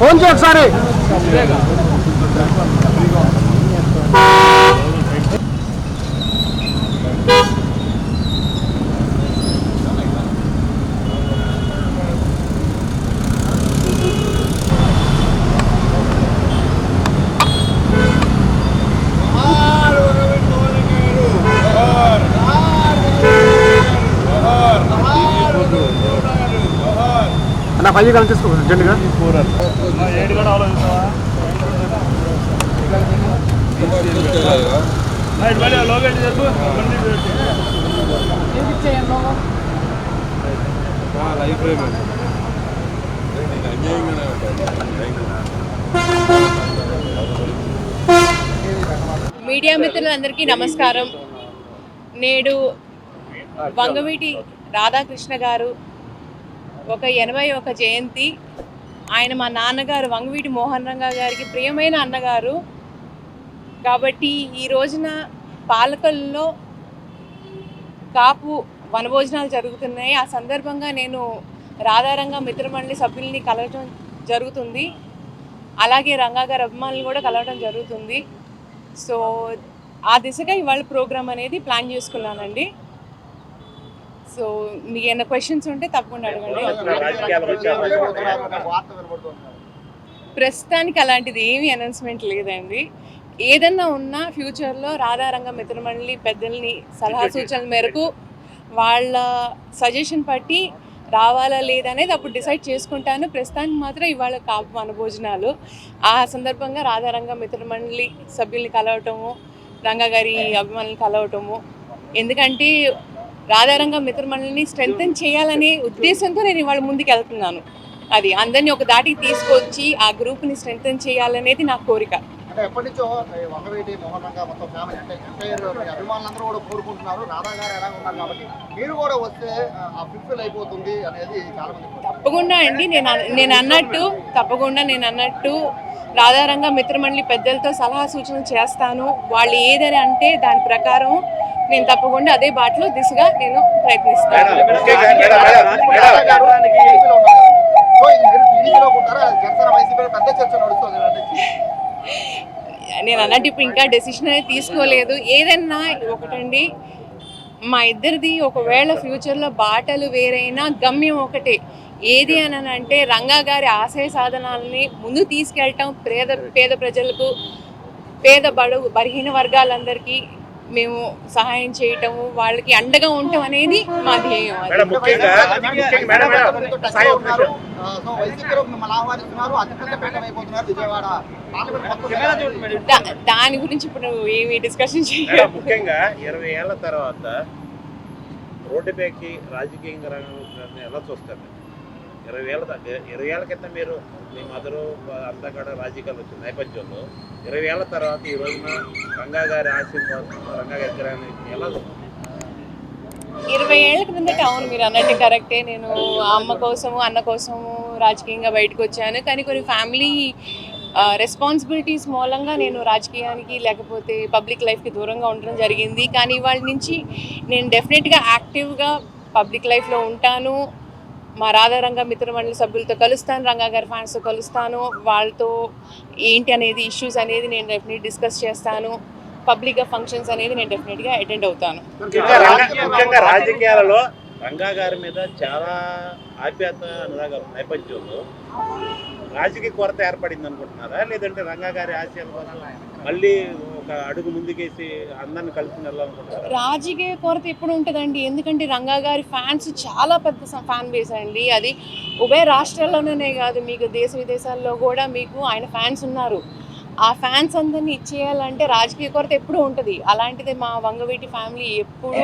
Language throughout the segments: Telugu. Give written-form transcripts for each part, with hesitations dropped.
ఫోన్ చేయ ఒకసారి. అన్న 5 గంటలు తీసుకో జెండుగా. మీడియా మిత్రులందరికీ నమస్కారం. నేడు వంగవీటి రాధాకృష్ణ గారు ఒక 81 జయంతి. ఆయన మా నాన్నగారు వంగవీటి మోహన్ రంగా గారికి ప్రియమైన అన్నగారు కాబట్టి ఈ రోజున పాలకొల్లో కాపు వనభోజనాలు జరుగుతున్నాయి. ఆ సందర్భంగా నేను రాధారంగ మిత్రమండలి సభ్యుల్ని కలవటం జరుగుతుంది. అలాగే రంగా గారి అభిమానులు కూడా కలవటం జరుగుతుంది. సో ఆ దిశగా ఇవాళ ప్రోగ్రామ్ అనేది ప్లాన్ చేసుకున్నానండి. సో మీకు ఏమైనా క్వశ్చన్స్ ఉంటే తప్పకుండా అడగండి. ప్రస్తుతానికి అలాంటిది ఏమీ అనౌన్స్మెంట్ లేదండి. ఏదన్నా ఉన్నా ఫ్యూచర్లో రాధారంగ మిత్రమండలి పెద్దల్ని సలహా సూచనల మేరకు వాళ్ళ సజెషన్ బట్టి రావాలా లేదనేది అప్పుడు డిసైడ్ చేసుకుంటాను. ప్రస్తుతానికి మాత్రం ఇవాళ కాపు వనభోజనాలు. ఆ సందర్భంగా రాధారంగ మిత్రమండలి సభ్యుల్ని కలవటము, రంగా గారి అభిమానులు కలవటము, ఎందుకంటే రాధారంగ మిత్రమండలిని స్ట్రెంగ్తన్ చేయాలనే ఉద్దేశంతో నేను ఇవాళ ముందుకు వెళ్తున్నాను. అది అందరినీ ఒక దాటికి తీసుకొచ్చి ఆ గ్రూప్ని స్ట్రెంగ్తన్ చేయాలనేది నా కోరిక. అంటే ఎప్పటి నుంచో వంగవీటి మోహన్ రంగా మొత్తం ఫ్యామిలీ అంటే ఎంటైర్ అభిమానులందరూ కూడా కోరుకుంటున్నారు రాధా గారు ఎలా ఉన్నారు కాబట్టి మీరు కూడా వస్తే ఆ ఫుల్ఫిల్ అయిపోతుంది అనేది చాలా మంది. తప్పకుండా అండి. నేను అన్నట్టు రాధారంగ మిత్రమండలి పెద్దలతో సలహా సూచనలు చేస్తాను. వాళ్ళు ఏదని అంటే దాని ప్రకారం నేను తప్పకుండా అదే బాటలో దిశగా నేను ప్రయత్నిస్తాను. నేను అన్నట్టు ఇప్పుడు ఇంకా డెసిషన్ అనేది తీసుకోలేదు. ఏదన్నా ఒకటండి, మా ఇద్దరిది ఒకవేళ ఫ్యూచర్లో బాటలు వేరైనా గమ్యం ఒకటే. ఏది అని అంటే రంగా గారి ఆశయ సాధనాలని ముందు తీసుకెళ్ళటం, పేద ప్రజలకు, బలహీన వర్గాలందరికీ మేము సహాయం చేయటము, వాళ్ళకి అండగా ఉండటం అనేది మా ధ్యేయం. దాని గురించి ఇప్పుడు ఏమి డిస్కషన్ చేయాలి. ముఖ్యంగా 20 ఏళ్ల తర్వాత రోడ్డుపైకి రాజకీయంగా ఎలా చూస్తారు? 20 ఏళ్ల క్రితం మీరు మీ మదరు అంతా కూడా రాజకీయాలు వచ్చిన నేపథ్యంలో 20 ఏళ్ల తర్వాత ఈ రోజున రంగా గారి ఆశీర్వాదం, రంగా గారి ఎలా 20 ఏళ్ల క్రిందట అవును మీరు అన్నట్టు కరెక్టే. నేను అమ్మ కోసము అన్న కోసము రాజకీయంగా బయటకు వచ్చాను. కానీ కొన్ని ఫ్యామిలీ రెస్పాన్సిబిలిటీస్ మూలంగా నేను రాజకీయానికి లేకపోతే పబ్లిక్ లైఫ్కి దూరంగా ఉండడం జరిగింది. కానీ ఇవాళ నుంచి నేను డెఫినెట్గా యాక్టివ్గా పబ్లిక్ లైఫ్లో ఉంటాను. మా రాధారంగ మిత్రమండలి సభ్యులతో కలుస్తాను, రంగా గారి ఫ్యాన్స్తో కలుస్తాను. వాళ్ళతో ఏంటి అనేది ఇష్యూస్ అనేది నేను డెఫినెట్ డిస్కస్ చేస్తాను. పబ్లిక్గా ఫంక్షన్స్ అనేది నేను డెఫినెట్గా అటెండ్ అవుతాను. ముఖ్యంగా రాజకీయాలలో రంగా గారి మీద చాలా ఆప్యాయత అనురాగాలు నేపథ్యంలో రాజకీయ కొరత ఏర్పడింది అనుకుంటున్నారా? లేదంటే రంగా గారి ఆశయాల కోసం మళ్ళీ ఒక అడుగు ముందుకేసి అందరిని కలిసి వెళ్ళాలనుకుంటున్నారా? రాజకీయ కొరత ఎప్పుడు ఉంటుందండి. ఎందుకంటే రంగా గారి ఫ్యాన్స్ చాలా పెద్ద ఫ్యాన్ బేస్ అండి. అది ఉభయ రాష్ట్రాల్లోనే కాదు, మీకు దేశ విదేశాల్లో కూడా మీకు ఆయన ఫ్యాన్స్ ఉన్నారు. ఆ ఫ్యాన్స్ అందరినీ ఇచ్చేయాలంటే రాజకీయ కొరత ఎప్పుడూ ఉంటుంది. అలాంటిది మా వంగవీటి ఫ్యామిలీ ఎప్పుడు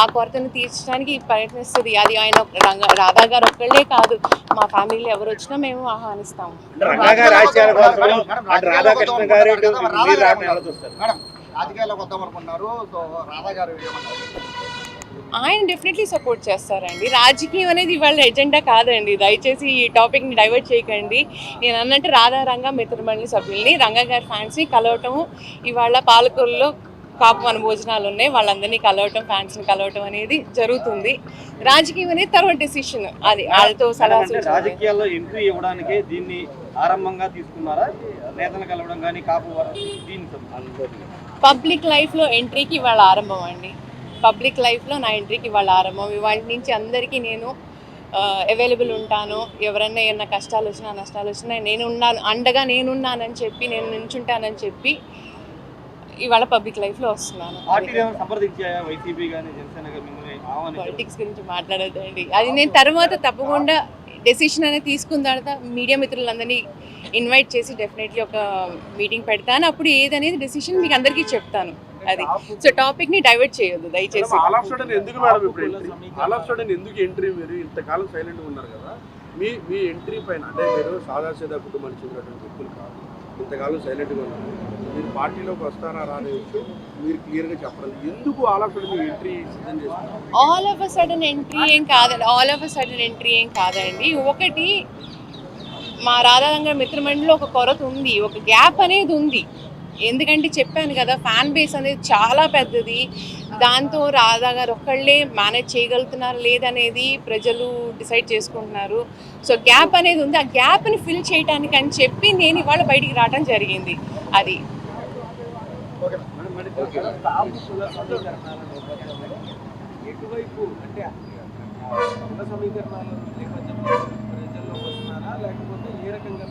ఆ కొరతను తీర్చడానికి ప్రయత్నిస్తుంది. అది ఆయన రాధా గారు ఒక్కళ్ళే కాదు, మా ఫ్యామిలీలో ఎవరు వచ్చినా మేము ఆహ్వానిస్తాము. రాజకీయాల్లోకి వద్దాం అనుకున్నారు. సో రాధా గారు ఏమన్నారు? ఆయన డెఫినెట్లీ సపోర్ట్ చేస్తారండి. రాజకీయం అనేది ఇవాళ ఎజెండా కాదండి. దయచేసి ఈ టాపిక్ని డైవర్ట్ చేయకండి. నేను అన్నట్టు రాధారంగ మిత్రమండలి సభ్యుల్ని, రంగా గారి ఫ్యాన్స్ని కలవటం, ఇవాళ పాలకొల్లులో కాపు మన భోజనాలు ఉన్నాయి, వాళ్ళందరినీ కలవటం, ఫ్యాన్స్ని కలవటం అనేది జరుగుతుంది. రాజకీయం అనేది తర్వాత డెసిషన్, అది వాళ్ళతో సలహా సూచనలు. రాజకీయాల్లో ఎంట్రీ ఇవ్వడానికి దీన్ని ఆరంభంగా తీసుకున్నారా? నేతలు కలవడం కానీ కాపు దీని పబ్లిక్ లైఫ్లో ఎంట్రీకి ఇవాళ ఆరంభం అండి. పబ్లిక్ లైఫ్లో నా ఎంట్రీకి ఇవాళ ఆరంభం. ఇవాళ నుంచి అందరికీ నేను అవైలబుల్ ఉంటాను. ఎవరన్నా ఏమన్నా కష్టాలు వచ్చినా నష్టాలు వచ్చినా నేనున్నాను, అండగా నేనున్నానని చెప్పి, నేను నించుంటానని చెప్పి ఇవాళ పబ్లిక్ లైఫ్లో వస్తున్నాను. పాలిటిక్స్ గురించి మాట్లాడద్దండి, అది నేను తర్వాత తప్పకుండా డెసిషన్ అనేది తీసుకున్న తర్వాత మీడియా మిత్రులందరినీ ఇన్వైట్ చేసి డెఫినెట్లీ ఒక మీటింగ్ పెడతాను. అప్పుడు ఏదనేది డెసిషన్ మీకు అందరికీ చెప్తాను. అది సో టాపిక్ ని డైవర్ట్ చేయొద్దు దయచేసి. ఆల్ ఆఫ్ సడన్ ఎందుకు మేడం ఇప్పుడు ఎంట్రీ? ఆల్ ఆఫ్ సడన్ ఎందుకు ఎంట్రీ? మీరు ఇంతకాలం సైలెంట్ గా ఉన్నారు కదా, మీ ఎంట్రీ పైన అంటే మీరు సాదాసీదా కుటుంబానికి చెందినటువంటి వ్యక్తులు కాదు, ఇంతకాలం సైలెంట్ గా ఉన్నారు. మీరు పార్టీలోకి వస్తారా రానే విషయం మీరు క్లియర్ గా చెప్పాలి. ఎందుకు ఆల్ ఆఫ్ సడన్ ఎంట్రీ సిద్ధం చేస్తున్నారు? All of a sudden entry ఏం కాదండి. All of a sudden entry ఏం కాదండి. ఒకటి, మా రాధారంగ మిత్రమండలిలో ఒక కొరత ఉంది, ఒక గ్యాప్ అనేది ఉంది. ఎందుకంటే చెప్పాను కదా, ఫ్యాన్ బేస్ అనేది చాలా పెద్దది. దాంతో రాధా గారు ఒక్కళ్ళే మేనేజ్ చేయగలుగుతున్నారు లేదనేది ప్రజలు డిసైడ్ చేసుకుంటున్నారు. సో గ్యాప్ అనేది ఉంది. ఆ గ్యాప్ని ఫిల్ చేయడానికి అని చెప్పి నేను ఇవాళ బయటికి రావడం జరిగింది. అది ఎటువైపు అంటే సమీకరణాలు ప్రజల్లో వస్తున్నారా లేకపోతే ఏ రకంగా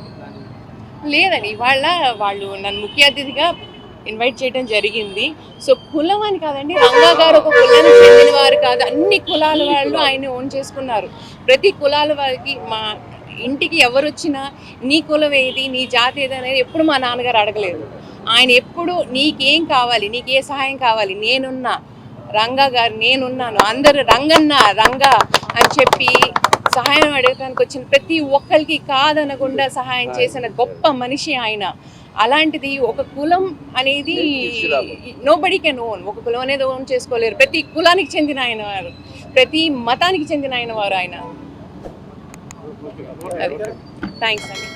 లేదండి. ఇవాళ వాళ్ళు నన్ను ముఖ్య అతిథిగా ఇన్వైట్ చేయడం జరిగింది. సో కులం అని కాదండి, రంగా గారు ఒక కులానికి చెందిన వారు కాదు, అన్ని కులాల వాళ్ళు ఆయన ఓన్ చేసుకున్నారు. ప్రతి కులాల వారికి మా ఇంటికి ఎవరు వచ్చినా నీ కులం ఏది, నీ జాతి ఏది అనేది ఎప్పుడు మా నాన్నగారు అడగలేదు. ఆయన ఎప్పుడు నీకేం కావాలి, నీకు ఏ సహాయం కావాలి, నేనున్నా, రంగా గారు నేనున్నాను, అందరూ రంగన్న రంగా అని చెప్పి సహాయం అడగడానికి వచ్చిన ప్రతి ఒక్కరికి కాదనకుండా సహాయం చేసిన గొప్ప మనిషి ఆయన. అలాంటిది ఒక కులం అనేది నోబడీ కెన్ ఓన్, ఒక కులం అనేది ఓన్ చేసుకోలేరు. ప్రతి కులానికి చెందిన ఆయన వారు, ప్రతి మతానికి చెందిన ఆయన వారు ఆయన. అది థ్యాంక్స్ అండి.